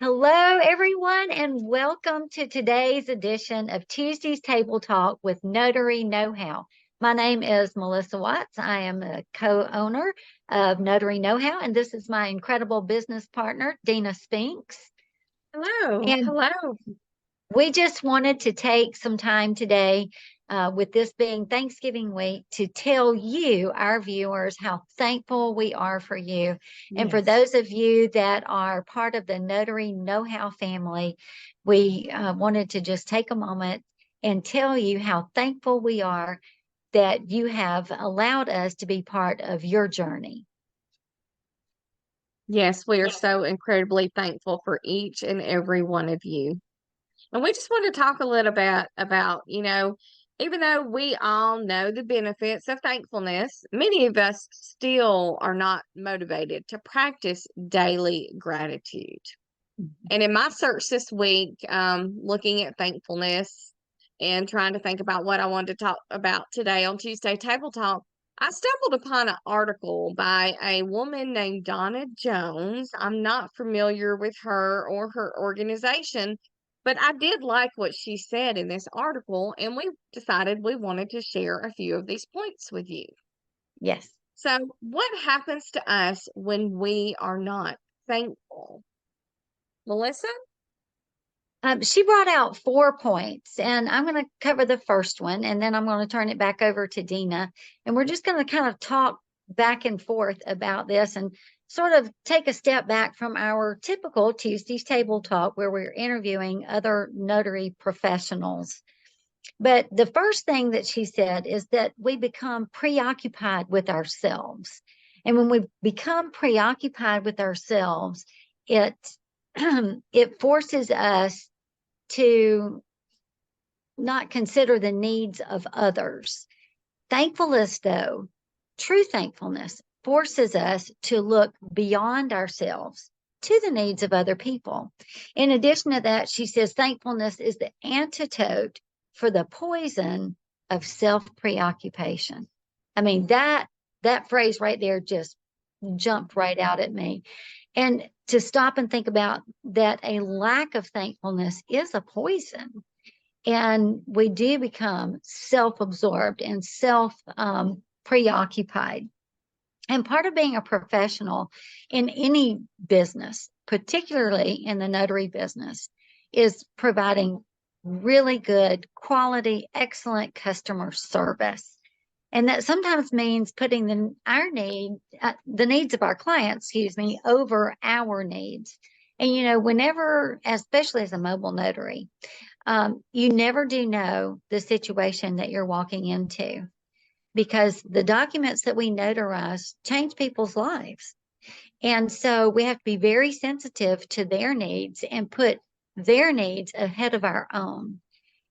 Hello, everyone, and welcome to today's edition of Tuesday's Table Talk with Notary Know-How. My name is Melissa Watts. I am a co-owner of Notary Know-How, and this is my incredible business partner, Dina Spinks. Hello. And Hello. we just wanted to take some time today, with this being Thanksgiving week, to tell you, our viewers, how thankful we are for you. And for Yes. those of you that are part of the Notary Know-How family, we wanted to just take a moment and tell you how thankful we are that you have allowed us to be part of your journey. Yes, we are so incredibly thankful for each and every one of you. And we just want to talk a little bit about, even though we all know the benefits of thankfulness, many of us still are not motivated to practice daily gratitude. And in my search this week, looking at thankfulness and trying to think about what I wanted to talk about today on Tuesday Table Talk, I stumbled upon an article by a woman named Donna Jones. I'm not familiar with her or her organization, but I did like what she said in this article, and we decided we wanted to share a few of these points with you. Yes. So, what happens to us when we are not thankful? Melissa? She brought out 4 points, and I'm going to cover the first one, and then I'm going to turn it back over to Dina. And we're just going to kind of talk back and forth about this and sort of take a step back from our typical Tuesday's Table Talk, where we're interviewing other notary professionals. But the first thing that she said is that we become preoccupied with ourselves. And when we become preoccupied with ourselves, it it forces us to not consider the needs of others. Thankfulness, though, true thankfulness forces us to look beyond ourselves to the needs of other people. In addition to that, she says thankfulness is the antidote for the poison of self-preoccupation. I mean, that phrase right there just jumped right out at me. And to stop and think about that, a lack of thankfulness is a poison. And we do become self-absorbed and self-preoccupied. And part of being a professional in any business, particularly in the notary business, is providing really good quality, excellent customer service. And that sometimes means putting the needs of our clients, over our needs. And whenever, especially as a mobile notary, you never do know the situation that you're walking into, because the documents that we notarize change people's lives. And so we have to be very sensitive to their needs and put their needs ahead of our own.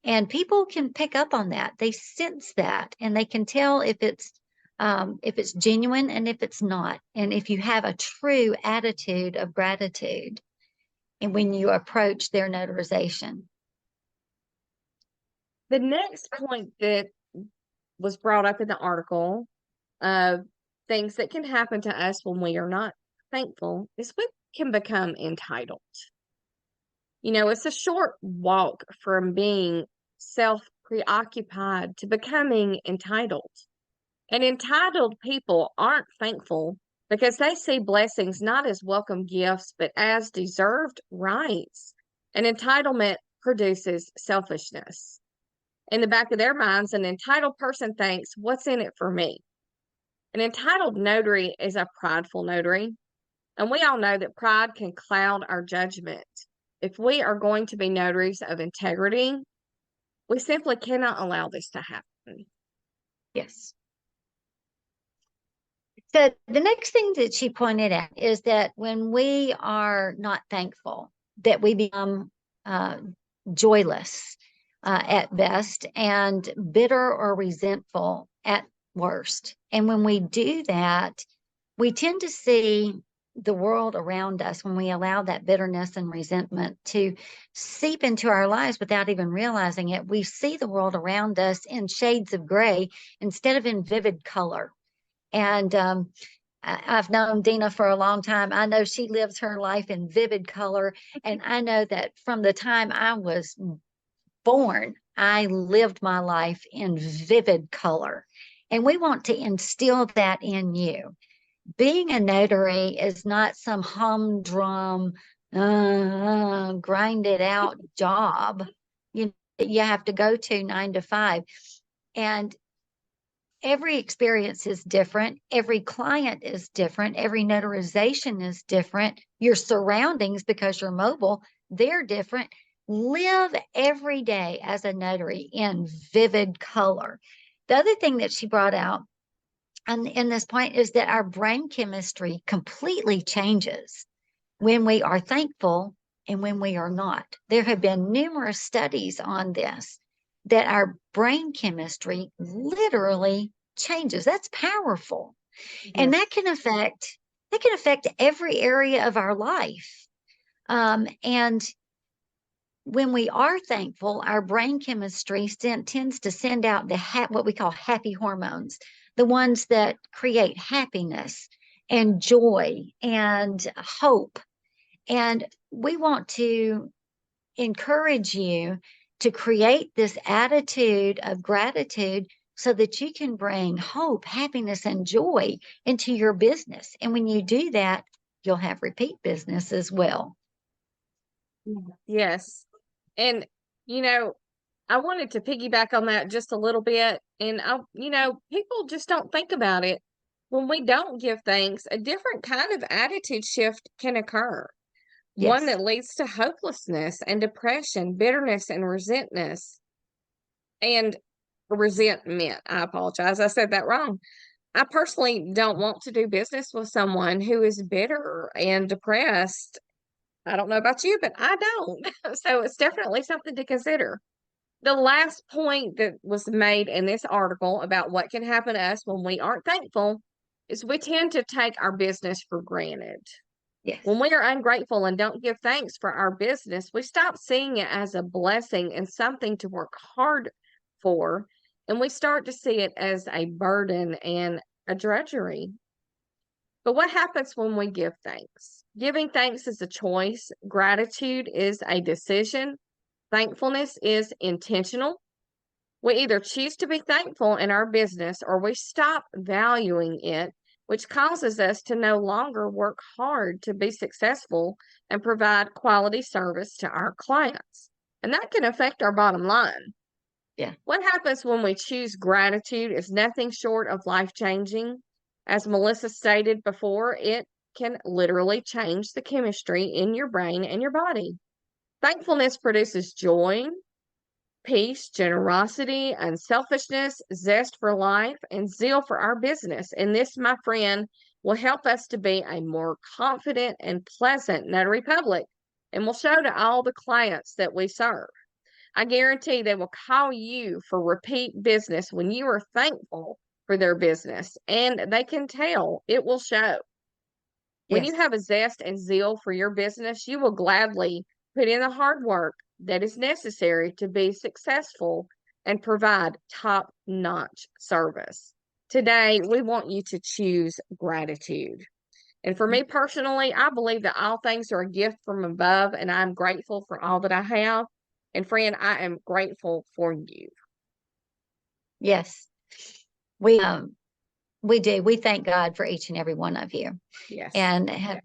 And people can pick up on that. They sense that, and they can tell if it's genuine and if it's not. And if you have a true attitude of gratitude and when you approach their notarization. The next point that was brought up in the article of things that can happen to us when we are not thankful is we can become entitled. It's a short walk from being self preoccupied to becoming entitled. And entitled people aren't thankful because they see blessings not as welcome gifts, but as deserved rights. And entitlement produces selfishness. In the back of their minds, an entitled person thinks, what's in it for me? An entitled notary is a prideful notary. And we all know that pride can cloud our judgment. If we are going to be notaries of integrity, we simply cannot allow this to happen. Yes. So the next thing that she pointed out is that when we are not thankful, that we become joyless at best and bitter or resentful at worst. And when we do that, we tend to see the world around us, when we allow that bitterness and resentment to seep into our lives without even realizing it, we see the world around us in shades of gray instead of in vivid color. And I've known Dina for a long time. I know she lives her life in vivid color. And I know that from the time I was born, I lived my life in vivid color. And we want to instill that in you. Being a notary is not some humdrum, grind it out job you have to go to 9 to 5. And every experience is different. Every client is different. Every notarization is different. Your surroundings, because you're mobile, they're different. Live every day as a notary in vivid color. The other thing that she brought out and in this point is that our brain chemistry completely changes when we are thankful and when we are not. There have been numerous studies on this that our brain chemistry literally changes. That's powerful. And Yes. that can affect every area of our life. And when we are thankful, our brain chemistry tends to send out what we call happy hormones, the ones that create happiness and joy and hope. And we want to encourage you to create this attitude of gratitude so that you can bring hope, happiness, and joy into your business. And when you do that, you'll have repeat business as well. Yes. And, you know, I wanted to piggyback on that just a little bit. And people just don't think about it. When we don't give thanks, a different kind of attitude shift can occur. One Yes. that leads to hopelessness and depression, bitterness and resentment. I apologize. I said that wrong. I personally don't want to do business with someone who is bitter and depressed. I don't know about you, but I don't. So it's definitely something to consider. The last point that was made in this article about what can happen to us when we aren't thankful is we tend to take our business for granted. Yes. When we are ungrateful and don't give thanks for our business, we stop seeing it as a blessing and something to work hard for, and we start to see it as a burden and a drudgery. But what happens when we give thanks? Giving thanks is a choice, gratitude is a decision, thankfulness is intentional. We either choose to be thankful in our business or we stop valuing it, which causes us to no longer work hard to be successful and provide quality service to our clients. And that can affect our bottom line. Yeah. What happens when we choose gratitude is nothing short of life changing. As Melissa stated before, it can literally change the chemistry in your brain and your body. Thankfulness produces joy, peace, generosity, unselfishness, zest for life, and zeal for our business. And this, my friend, will help us to be a more confident and pleasant notary public and will show to all the clients that we serve. I guarantee they will call you for repeat business when you are thankful for their business, and they can tell it will show. When you Yes. have a zest and zeal for your business, you will gladly put in the hard work that is necessary to be successful and provide top notch service. Today, we want you to choose gratitude. And for me personally, I believe that all things are a gift from above, and I'm grateful for all that I have. And friend, I am grateful for you. Yes. We do. We thank God for each and every one of you Yes. and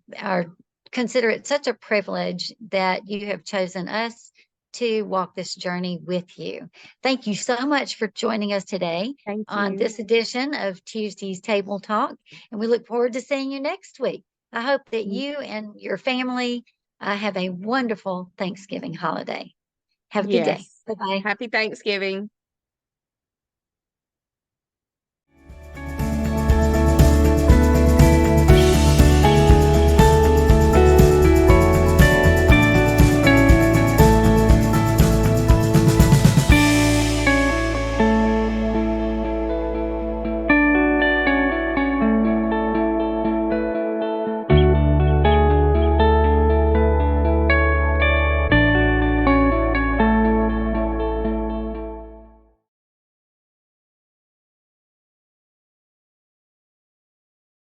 consider it such a privilege that you have chosen us to walk this journey with you. Thank you so much for joining us today Thank on you. this edition of Tuesday's Table Talk, and we look forward to seeing you next week. I hope that you and your family have a wonderful Thanksgiving holiday. Have a good day. Yes. Bye-bye. Happy Thanksgiving.